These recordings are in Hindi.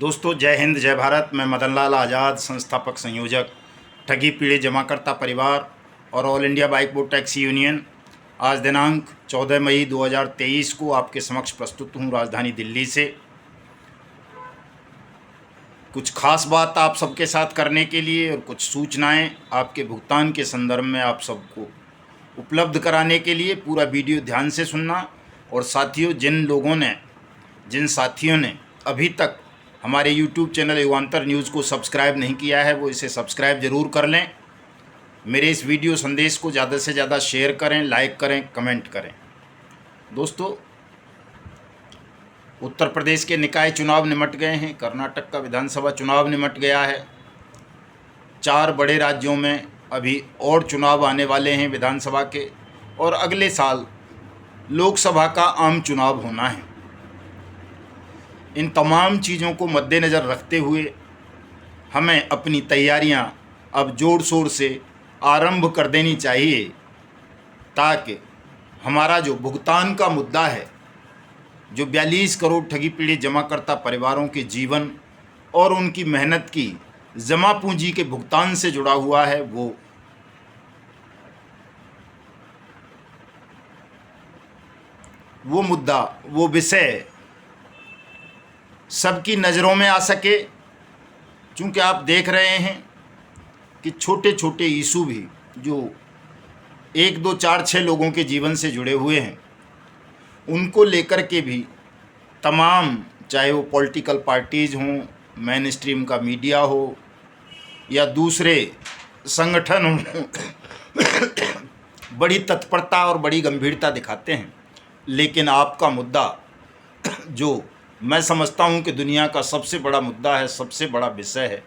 दोस्तों जय हिंद जय भारत। मैं मदन लाल आज़ाद, संस्थापक संयोजक ठगी पीड़ित जमाकर्ता परिवार और all India bike board taxi union, आज दिनांक 14 मई 2023 को आपके समक्ष प्रस्तुत हूँ राजधानी दिल्ली से। कुछ खास बात आप सबके साथ करने के लिए और कुछ सूचनाएं आपके भुगतान के संदर्भ में आप सबको उपलब्ध कराने के लिए पूरा वीडियो ध्यान से सुनना। और साथियों, जिन साथियों ने अभी तक हमारे YouTube चैनल युगांतर न्यूज़ को सब्सक्राइब नहीं किया है वो इसे सब्सक्राइब ज़रूर कर लें। मेरे इस वीडियो संदेश को ज़्यादा से ज़्यादा शेयर करें, लाइक करें, कमेंट करें। दोस्तों, उत्तर प्रदेश के निकाय चुनाव निमट गए हैं, कर्नाटक का विधानसभा चुनाव निमट गया है, 4 बड़े राज्यों में अभी और चुनाव आने वाले हैं विधानसभा के, और अगले साल लोकसभा का आम चुनाव होना है। इन तमाम चीज़ों को मद्देनज़र रखते हुए हमें अपनी तैयारियां अब ज़ोर शोर से आरंभ कर देनी चाहिए, ताकि हमारा जो भुगतान का मुद्दा है, जो 42 करोड़ ठगी पीड़ित जमाकर्ता परिवारों के जीवन और उनकी मेहनत की जमा पूंजी के भुगतान से जुड़ा हुआ है, वो मुद्दा, वो विषय सबकी नज़रों में आ सके। चूँकि आप देख रहे हैं कि छोटे छोटे इशू भी जो 1, 2, 4, 6 लोगों के जीवन से जुड़े हुए हैं, उनको लेकर के भी तमाम, चाहे वो पॉलिटिकल पार्टीज़ हों, मेन स्ट्रीम का मीडिया हो या दूसरे संगठन हों, बड़ी तत्परता और बड़ी गंभीरता दिखाते हैं। लेकिन आपका मुद्दा, जो मैं समझता हूं कि दुनिया का सबसे बड़ा मुद्दा है, सबसे बड़ा विषय है,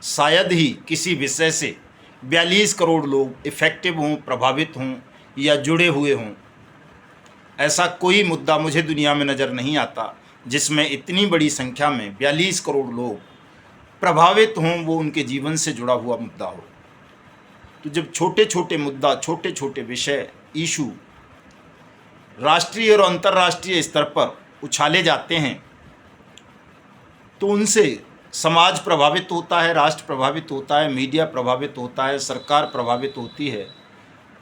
शायद ही किसी विषय से 42 करोड़ लोग इफ़ेक्टिव हों, प्रभावित हों या जुड़े हुए हों। ऐसा कोई मुद्दा मुझे दुनिया में नज़र नहीं आता जिसमें इतनी बड़ी संख्या में 42 करोड़ लोग प्रभावित हों, वो उनके जीवन से जुड़ा हुआ मुद्दा हो। तो जब छोटे छोटे मुद्दा, छोटे छोटे विषय, इशू राष्ट्रीय और अंतर्राष्ट्रीय स्तर पर उछाले जाते हैं, तो उनसे समाज प्रभावित होता है, राष्ट्र प्रभावित होता है, मीडिया प्रभावित होता है, सरकार प्रभावित होती है,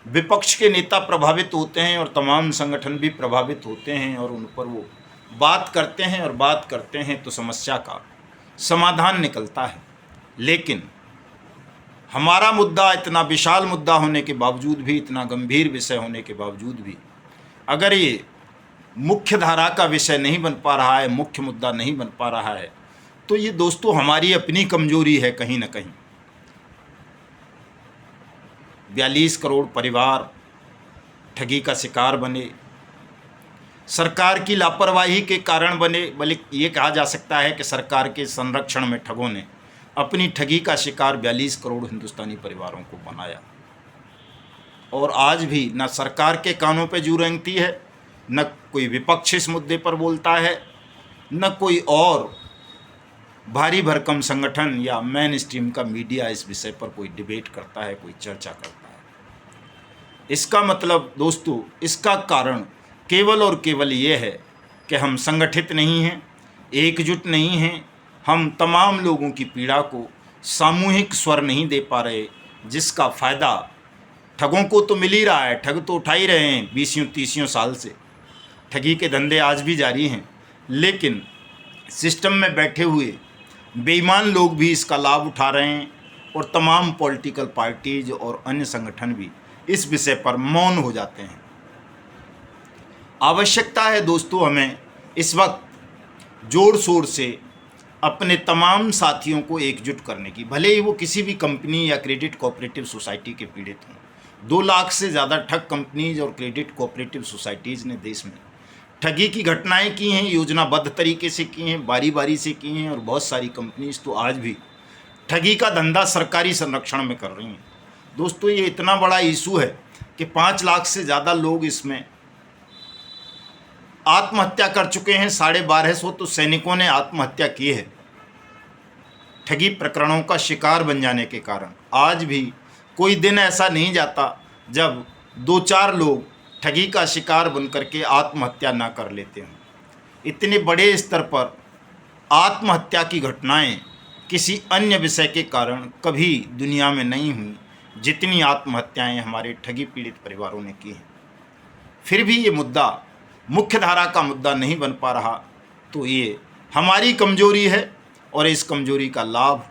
विपक्ष के नेता प्रभावित होते हैं और तमाम संगठन भी प्रभावित होते हैं, और उन पर वो बात करते हैं और बात करते हैं तो समस्या का समाधान निकलता है। लेकिन हमारा मुद्दा इतना विशाल मुद्दा होने के बावजूद भी, इतना गंभीर विषय होने के बावजूद भी, अगर ये मुख्य धारा का विषय नहीं बन पा रहा है, मुख्य मुद्दा नहीं बन पा रहा है, तो ये दोस्तों हमारी अपनी कमजोरी है कहीं ना कहीं। 42 करोड़ परिवार ठगी का शिकार बने, सरकार की लापरवाही के कारण बने, बल्कि ये कहा जा सकता है कि सरकार के संरक्षण में ठगों ने अपनी ठगी का शिकार 42 करोड़ हिंदुस्तानी परिवारों को बनाया। और आज भी न सरकार के कानों पे जू रेंगती है, न कोई विपक्ष इस मुद्दे पर बोलता है, न कोई और भारी भरकम संगठन या मेन स्ट्रीम का मीडिया इस विषय पर कोई डिबेट करता है, कोई चर्चा करता है। इसका मतलब दोस्तों, इसका कारण केवल और केवल ये है कि हम संगठित नहीं हैं, एकजुट नहीं हैं, हम तमाम लोगों की पीड़ा को सामूहिक स्वर नहीं दे पा रहे, जिसका फ़ायदा ठगों को तो मिल ही रहा है। ठग तो उठा ही रहे हैं 20-30 साल से, ठगी के धंधे आज भी जारी हैं, लेकिन सिस्टम में बैठे हुए बेईमान लोग भी इसका लाभ उठा रहे हैं, और तमाम पॉलिटिकल पार्टीज और अन्य संगठन भी इस विषय पर मौन हो जाते हैं। आवश्यकता है दोस्तों हमें इस वक्त जोर शोर से अपने तमाम साथियों को एकजुट करने की, भले ही वो किसी भी कंपनी या क्रेडिट कोऑपरेटिव सोसाइटी के पीड़ित हों। 2 लाख से ज़्यादा ठग कंपनीज और क्रेडिट कोऑपरेटिव सोसाइटीज़ ने देश में ठगी की घटनाएं की हैं, योजनाबद्ध तरीके से की हैं, बारी बारी से की हैं, और बहुत सारी कंपनीज तो आज भी ठगी का धंधा सरकारी संरक्षण में कर रही हैं। दोस्तों, ये इतना बड़ा इशू है कि 5 लाख से ज़्यादा लोग इसमें आत्महत्या कर चुके हैं। 1250 तो सैनिकों ने आत्महत्या की है ठगी प्रकरणों का शिकार बन जाने के कारण। आज भी कोई दिन ऐसा नहीं जाता जब 2-4 लोग ठगी का शिकार बन करके आत्महत्या ना कर लेते हैं। इतने बड़े स्तर पर आत्महत्या की घटनाएं किसी अन्य विषय के कारण कभी दुनिया में नहीं हुई जितनी आत्महत्याएं हमारे ठगी पीड़ित परिवारों ने की हैं। फिर भी ये मुद्दा मुख्य धारा का मुद्दा नहीं बन पा रहा, तो ये हमारी कमजोरी है और इस कमजोरी का लाभ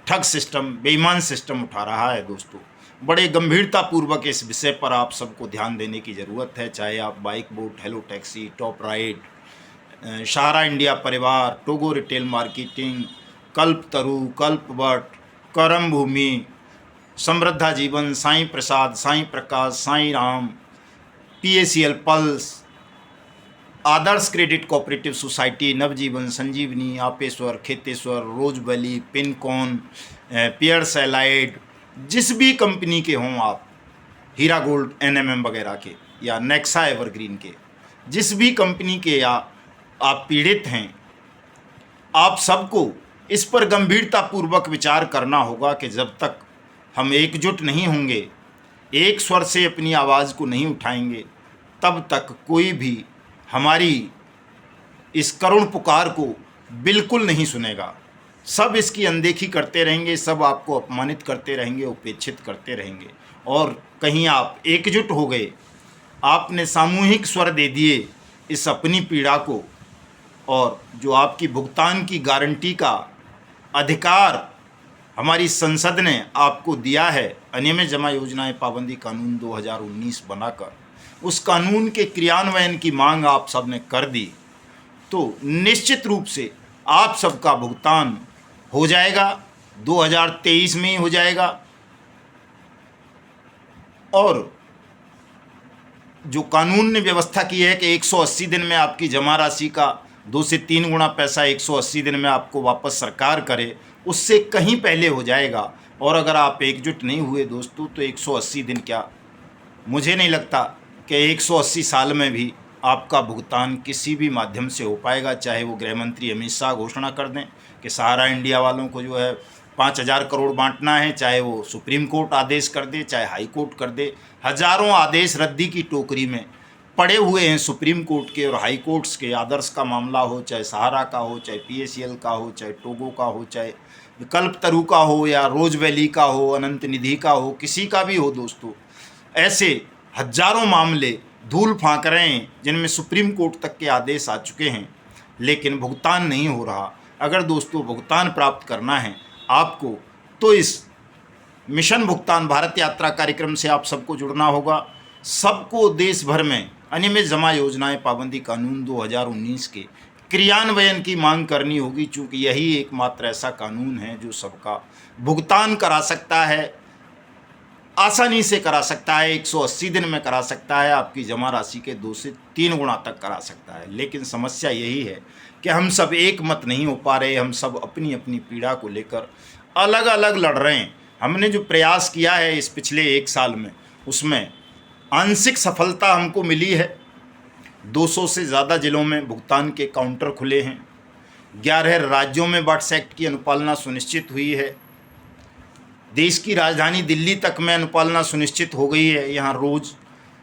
ठग सिस्टम, बेईमान सिस्टम उठा रहा है। दोस्तों, बड़े गंभीरतापूर्वक इस विषय पर आप सबको ध्यान देने की ज़रूरत है। चाहे आप Bike Bot, Hello Taxi, Top Ride, Sahara India Parivar, Togo Retail Marketing, Kalpa Taru, Kalp बट, Karam Bhoomi, Samriddha Jeevan, Sai Prasad, Sai Prakash, Sai Ram, PACL Pearls, Adarsh Credit Cooperative Society, Navjeevan, Sanjeevani, Apeshwar, Kheteshwar, Rose Valley, Pincon, Pearls Allied, जिस भी कंपनी के हों आप, हीरा गोल्ड, NMM वगैरह के, या नेक्सा एवरग्रीन के, जिस भी कंपनी के या आप पीड़ित हैं, आप सबको इस पर गंभीरतापूर्वक विचार करना होगा कि जब तक हम एकजुट नहीं होंगे, एक स्वर से अपनी आवाज़ को नहीं उठाएंगे, तब तक कोई भी हमारी इस करुण पुकार को बिल्कुल नहीं सुनेगा। सब इसकी अनदेखी करते रहेंगे, सब आपको अपमानित करते रहेंगे, उपेक्षित करते रहेंगे। और कहीं आप एकजुट हो गए, आपने सामूहिक स्वर दे दिए इस अपनी पीड़ा को, और जो आपकी भुगतान की गारंटी का अधिकार हमारी संसद ने आपको दिया है, अनियमित जमा योजनाएं पाबंदी कानून 2019 बनाकर, उस कानून के क्रियान्वयन की मांग आप सब ने कर दी, तो निश्चित रूप से आप सबका भुगतान हो जाएगा, 2023 में ही हो जाएगा। और जो कानून ने व्यवस्था की है कि 180 दिन में आपकी जमा राशि का 2 से 3 गुना पैसा 180 दिन में आपको वापस सरकार करे, उससे कहीं पहले हो जाएगा। और अगर आप एकजुट नहीं हुए दोस्तों, तो 180 दिन क्या, मुझे नहीं लगता कि 180 साल में भी आपका भुगतान किसी भी माध्यम से हो पाएगा। चाहे वो गृह मंत्री अमित शाह घोषणा कर दें कि सहारा इंडिया वालों को जो है 5,000 करोड़ बांटना है, चाहे वो सुप्रीम कोर्ट आदेश कर दे, चाहे हाई कोर्ट कर दे, हजारों आदेश रद्दी की टोकरी में पड़े हुए हैं सुप्रीम कोर्ट के और हाई कोर्ट्स के। आदर्श का मामला हो, चाहे सहारा का हो, चाहे PACL का हो, चाहे टोगो का हो, चाहे कल्प तरु का हो, या रोज वैली का हो, अनंत निधि का हो, किसी का भी हो दोस्तों, ऐसे हजारों मामले धूल फांक रहे हैं जिनमें सुप्रीम कोर्ट तक के आदेश आ चुके हैं, लेकिन भुगतान नहीं हो रहा। अगर दोस्तों भुगतान प्राप्त करना है आपको, तो इस मिशन भुगतान भारत यात्रा कार्यक्रम से आप सबको जुड़ना होगा। सबको देश भर में अनियमित जमा योजनाएं पाबंदी कानून 2019 के क्रियान्वयन की मांग करनी होगी, चूँकि यही एकमात्र ऐसा कानून है जो सबका भुगतान करा सकता है, आसानी से करा सकता है, 180 दिन में करा सकता है, आपकी जमा राशि के 2 से 3 गुना तक करा सकता है। लेकिन समस्या यही है कि हम सब एक मत नहीं हो पा रहे, हम सब अपनी अपनी पीड़ा को लेकर अलग अलग लड़ रहे हैं। हमने जो प्रयास किया है इस पिछले 1 साल में, उसमें आंशिक सफलता हमको मिली है। 200 से ज़्यादा जिलों में भुगतान के काउंटर खुले हैं, 11 राज्यों में बट्स एक्ट की अनुपालना सुनिश्चित हुई है, देश की राजधानी दिल्ली तक में अनुपालना सुनिश्चित हो गई है। यहाँ रोज़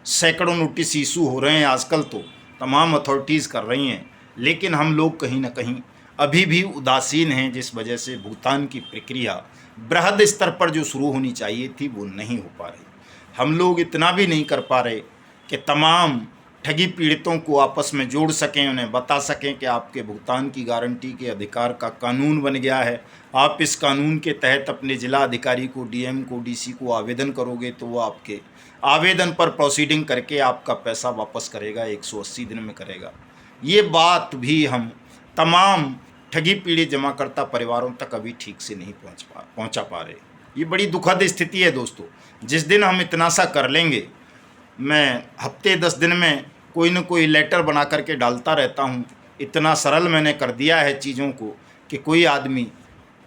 सैकड़ों नोटिस इशू हो रहे हैं, आजकल तो तमाम अथॉरिटीज़ कर रही हैं, लेकिन हम लोग कहीं ना कहीं अभी भी उदासीन हैं, जिस वजह से भुगतान की प्रक्रिया बृहद स्तर पर जो शुरू होनी चाहिए थी वो नहीं हो पा रही। हम लोग इतना भी नहीं कर पा रहे कि तमाम ठगी पीड़ितों को आपस में जोड़ सकें, उन्हें बता सकें कि आपके भुगतान की गारंटी के अधिकार का कानून बन गया है। आप इस कानून के तहत अपने जिला अधिकारी को, DM को, DC को आवेदन करोगे तो वो आपके आवेदन पर प्रोसीडिंग करके आपका पैसा वापस करेगा, 180 दिन में करेगा। ये बात भी हम तमाम ठगी पीड़ित जमाकर्ता परिवारों तक अभी ठीक से नहीं पहुंचा पा रहे। ये बड़ी दुखद स्थिति है दोस्तों। जिस दिन हम इतना सा कर लेंगे, मैं हफ्ते 10 दिन में कोई न कोई लेटर बना करके डालता रहता हूँ। इतना सरल मैंने कर दिया है चीज़ों को कि कोई आदमी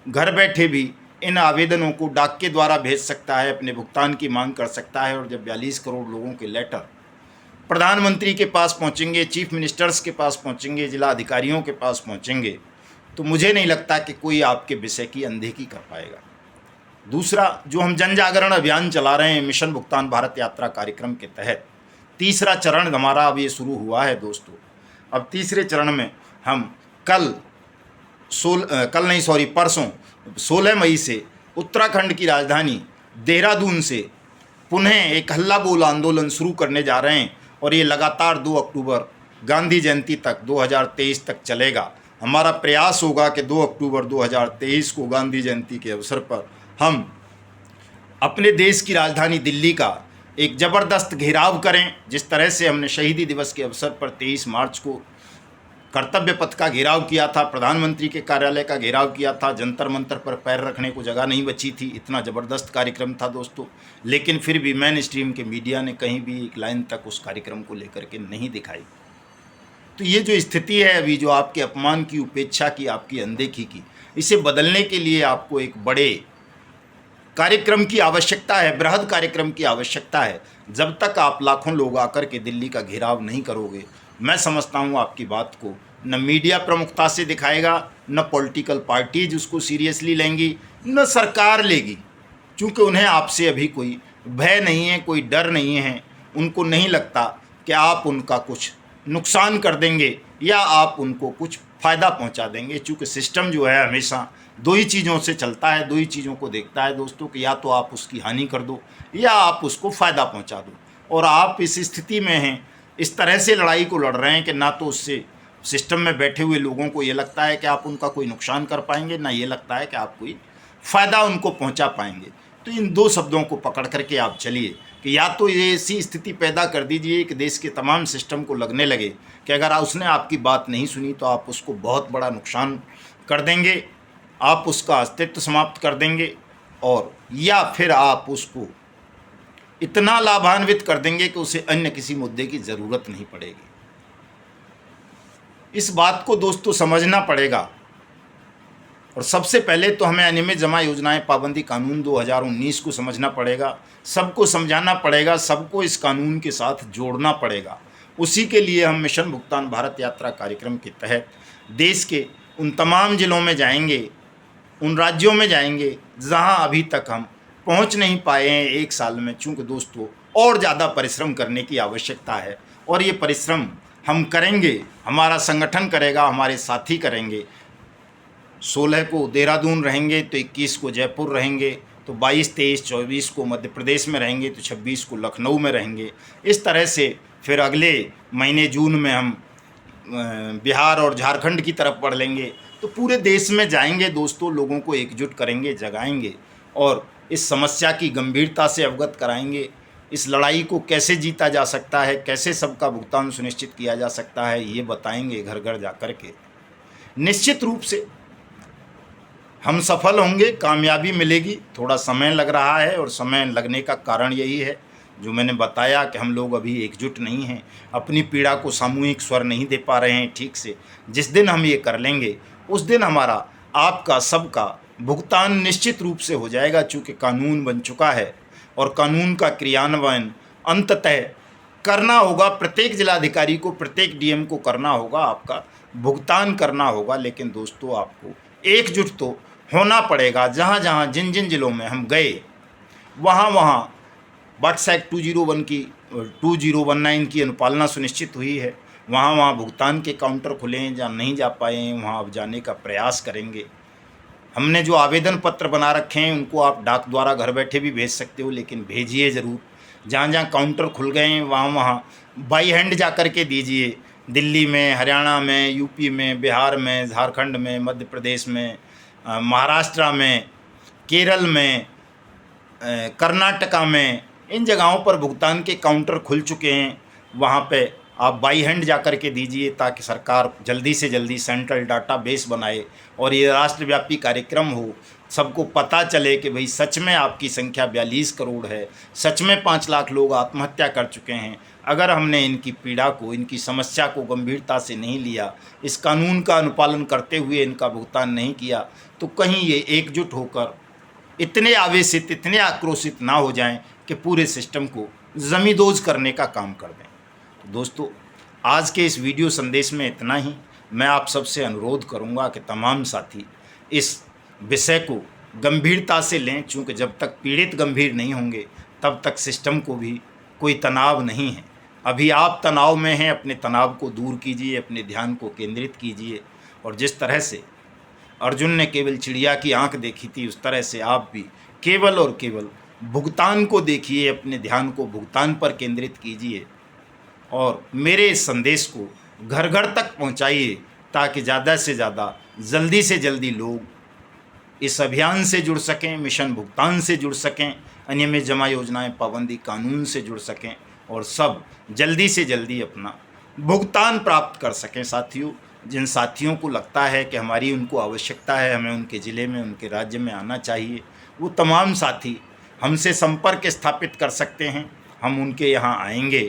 घर बैठे भी इन आवेदनों को डाक के द्वारा भेज सकता है, अपने भुगतान की मांग कर सकता है। और जब 42 करोड़ लोगों के लेटर प्रधानमंत्री के पास पहुँचेंगे, चीफ मिनिस्टर्स के पास पहुँचेंगे, जिला अधिकारियों के पास पहुँचेंगे, तो मुझे नहीं लगता कि कोई आपके विषय की अनदेखी कर पाएगा। दूसरा, जो हम जन जागरण अभियान चला रहे हैं मिशन भुगतान भारत यात्रा कार्यक्रम के तहत, तीसरा चरण हमारा अब ये शुरू हुआ है दोस्तों। अब तीसरे चरण में हम कल कल नहीं सॉरी परसों 16 मई से उत्तराखंड की राजधानी देहरादून से पुनः एक हल्ला बोल आंदोलन शुरू करने जा रहे हैं और ये लगातार 2 अक्टूबर गांधी जयंती तक 2023 तक चलेगा। हमारा प्रयास होगा कि 2 अक्टूबर 2023 को गांधी जयंती के अवसर पर हम अपने देश की राजधानी दिल्ली का एक ज़बरदस्त घेराव करें। जिस तरह से हमने शहीदी दिवस के अवसर पर 23 मार्च को कर्तव्य पथ का घेराव किया था, प्रधानमंत्री के कार्यालय का घेराव किया था, जंतर मंतर पर पैर रखने को जगह नहीं बची थी, इतना ज़बरदस्त कार्यक्रम था दोस्तों। लेकिन फिर भी मेन स्ट्रीम के मीडिया ने कहीं भी एक लाइन तक उस कार्यक्रम को लेकर के नहीं दिखाई। तो ये जो स्थिति है अभी, जो आपके अपमान की, उपेक्षा की, आपकी अनदेखी की, इसे बदलने के लिए आपको एक बड़े कार्यक्रम की आवश्यकता है, बृहद कार्यक्रम की आवश्यकता है। जब तक आप लाखों लोग आकर के दिल्ली का घेराव नहीं करोगे, मैं समझता हूँ आपकी बात को न मीडिया प्रमुखता से दिखाएगा, न पॉलिटिकल पार्टीज उसको सीरियसली लेंगी, न सरकार लेगी, क्योंकि उन्हें आपसे अभी कोई भय नहीं है, कोई डर नहीं है। उनको नहीं लगता कि आप उनका कुछ नुकसान कर देंगे या आप उनको कुछ फ़ायदा पहुंचा देंगे, क्योंकि सिस्टम जो है हमेशा 2 ही चीज़ों से चलता है, 2 ही चीज़ों को देखता है दोस्तों, कि या तो आप उसकी हानि कर दो या आप उसको फ़ायदा पहुंचा दो। और आप इस स्थिति में हैं, इस तरह से लड़ाई को लड़ रहे हैं कि ना तो उससे सिस्टम में बैठे हुए लोगों को ये लगता है कि आप उनका कोई नुकसान कर पाएंगे, ना ये लगता है कि आप कोई फ़ायदा उनको पहुंचा पाएंगे। तो इन 2 शब्दों को पकड़ करके आप चलिए कि या तो ये ऐसी स्थिति पैदा कर दीजिए कि देश के तमाम सिस्टम को लगने लगे कि अगर उसने आपकी बात नहीं सुनी तो आप उसको बहुत बड़ा नुकसान कर देंगे, आप उसका अस्तित्व समाप्त कर देंगे, और या फिर आप उसको इतना लाभान्वित कर देंगे कि उसे अन्य किसी मुद्दे की ज़रूरत नहीं पड़ेगी। इस बात को दोस्तों समझना पड़ेगा। और सबसे पहले तो हमें अनियमित जमा योजनाएं पाबंदी कानून 2019 को समझना पड़ेगा, सबको समझाना पड़ेगा, सबको इस कानून के साथ जोड़ना पड़ेगा। उसी के लिए हम मिशन भुगतान भारत यात्रा कार्यक्रम के तहत देश के उन तमाम ज़िलों में जाएंगे, उन राज्यों में जाएंगे जहां अभी तक हम पहुंच नहीं पाए हैं 1 साल में। चूँकि दोस्तों और ज़्यादा परिश्रम करने की आवश्यकता है, और ये परिश्रम हम करेंगे, हमारा संगठन करेगा, हमारे साथी करेंगे। 16 को देहरादून रहेंगे तो 21 को जयपुर रहेंगे, तो 22, 23, 24 को मध्य प्रदेश में रहेंगे, तो 26 को लखनऊ में रहेंगे। इस तरह से फिर अगले महीने जून में हम बिहार और झारखंड की तरफ बढ़ लेंगे। तो पूरे देश में जाएंगे दोस्तों, लोगों को एकजुट करेंगे, जगाएंगे और इस समस्या की गंभीरता से अवगत कराएंगे। इस लड़ाई को कैसे जीता जा सकता है, कैसे सबका भुगतान सुनिश्चित किया जा सकता है, ये बताएंगे घर घर जा कर के। निश्चित रूप से हम सफल होंगे, कामयाबी मिलेगी। थोड़ा समय लग रहा है, और समय लगने का कारण यही है जो मैंने बताया कि हम लोग अभी एकजुट नहीं हैं, अपनी पीड़ा को सामूहिक स्वर नहीं दे पा रहे हैं ठीक से। जिस दिन हम ये कर लेंगे उस दिन हमारा, आपका, सबका भुगतान निश्चित रूप से हो जाएगा, चूँकि कानून बन चुका है और कानून का क्रियान्वयन अंततः करना होगा। प्रत्येक जिलाधिकारी को, प्रत्येक डीएम को करना होगा, आपका भुगतान करना होगा। लेकिन दोस्तों आपको एकजुट तो होना पड़ेगा। जहाँ जहाँ जिन जिन जिलों में हम गए वहाँ वहाँ व्हाट्सएप 2019 की अनुपालना सुनिश्चित हुई है। वहाँ वहाँ भुगतान के काउंटर खुले हैं, जहाँ नहीं जा पाए हैं वहाँ अब जाने का प्रयास करेंगे। हमने जो आवेदन पत्र बना रखे हैं उनको आप डाक द्वारा घर बैठे भी भेज सकते हो, लेकिन भेजिए ज़रूर। जहाँ जहाँ काउंटर खुल गए हैं वहाँ वहाँ बाई हैंड जा कर के दीजिए। दिल्ली में, हरियाणा में, यूपी में, बिहार में, झारखंड में, मध्य प्रदेश में, महाराष्ट्र में, केरल में, कर्नाटका में, इन जगहों पर भुगतान के काउंटर खुल चुके हैं। वहाँ पे आप बाई हैंड जा कर के दीजिए, ताकि सरकार जल्दी से जल्दी सेंट्रल डाटाबेस बनाए और ये राष्ट्रव्यापी कार्यक्रम हो। सबको पता चले कि भाई सच में आपकी संख्या 42 करोड़ है, सच में 5 लाख लोग आत्महत्या कर चुके हैं। अगर हमने इनकी पीड़ा को, इनकी समस्या को गंभीरता से नहीं लिया, इस कानून का अनुपालन करते हुए इनका भुगतान नहीं किया, तो कहीं ये एकजुट होकर इतने आवेशित, इतने आक्रोशित ना हो जाएं कि पूरे सिस्टम को जमींदोज करने का काम कर दें। तो दोस्तों आज के इस वीडियो संदेश में इतना ही। मैं आप सबसे अनुरोध करूंगा कि तमाम साथी इस विषय को गंभीरता से लें, चूँकि जब तक पीड़ित गंभीर नहीं होंगे तब तक सिस्टम को भी कोई तनाव नहीं है। अभी आप तनाव में हैं, अपने तनाव को दूर कीजिए, अपने ध्यान को केंद्रित कीजिए। और जिस तरह से अर्जुन ने केवल चिड़िया की आंख देखी थी, उस तरह से आप भी केवल और केवल भुगतान को देखिए, अपने ध्यान को भुगतान पर केंद्रित कीजिए और मेरे इस संदेश को घर घर तक पहुंचाइए, ताकि ज़्यादा से ज़्यादा जल्दी से जल्दी लोग इस अभियान से जुड़ सकें, मिशन भुगतान से जुड़ सकें, अनियमित जमा योजनाएं पाबंदी कानून से जुड़ सकें और सब जल्दी से जल्दी अपना भुगतान प्राप्त कर सकें। साथियों, जिन साथियों को लगता है कि हमारी उनको आवश्यकता है, हमें उनके ज़िले में, उनके राज्य में आना चाहिए, वो तमाम साथी हमसे संपर्क स्थापित कर सकते हैं। हम उनके यहाँ आएंगे,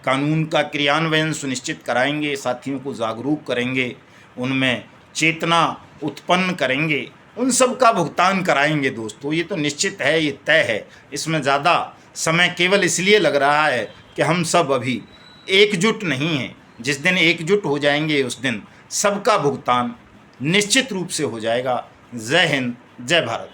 कानून का क्रियान्वयन सुनिश्चित कराएंगे, साथियों को जागरूक करेंगे, उनमें चेतना उत्पन्न करेंगे, उन सब का भुगतान कराएंगे। दोस्तों, ये तो निश्चित है, ये तय है। इसमें ज़्यादा समय केवल इसलिए लग रहा है कि हम सब अभी एकजुट नहीं हैं। जिस दिन एकजुट हो जाएंगे उस दिन सबका भुगतान निश्चित रूप से हो जाएगा। जय हिंद, जय भारत।